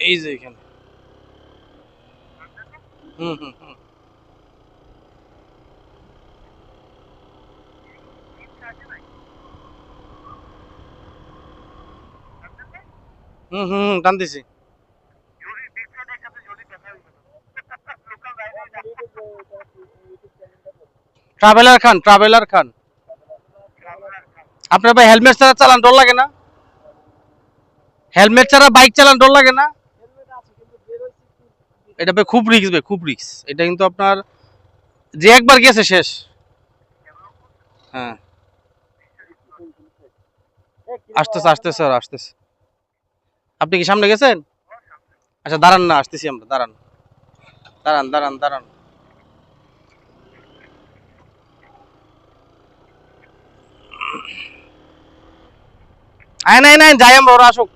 এই যে এখানে। হুম হুম হুম হুম হুম হুম, টানতেছি। ট্রাভেলার খান, ট্রাভেলার খান। আপনার ভাই হেলমেট ছাড়া চালান, ডর লাগে না? হেলমেট ছাড়া বাইক চালান, ডর লাগে না? এটা ভাই খুব রিস্ক ভাই, খুব রিস্ক এটা, কিন্তু আপনার যে একবার গেছে শেষ। হ্যাঁ, আসতেছে আসতেছে স্যার, আসতেছে। আপনি কি সামনে গেছেন? আচ্ছা দাঁড়ান না, আসতেছি আমরা, দাঁড়ান দাঁড়ান দাঁড়ান দাঁড়ান। আয় নাই নাই, যাই আমরা, ওরা আসুক।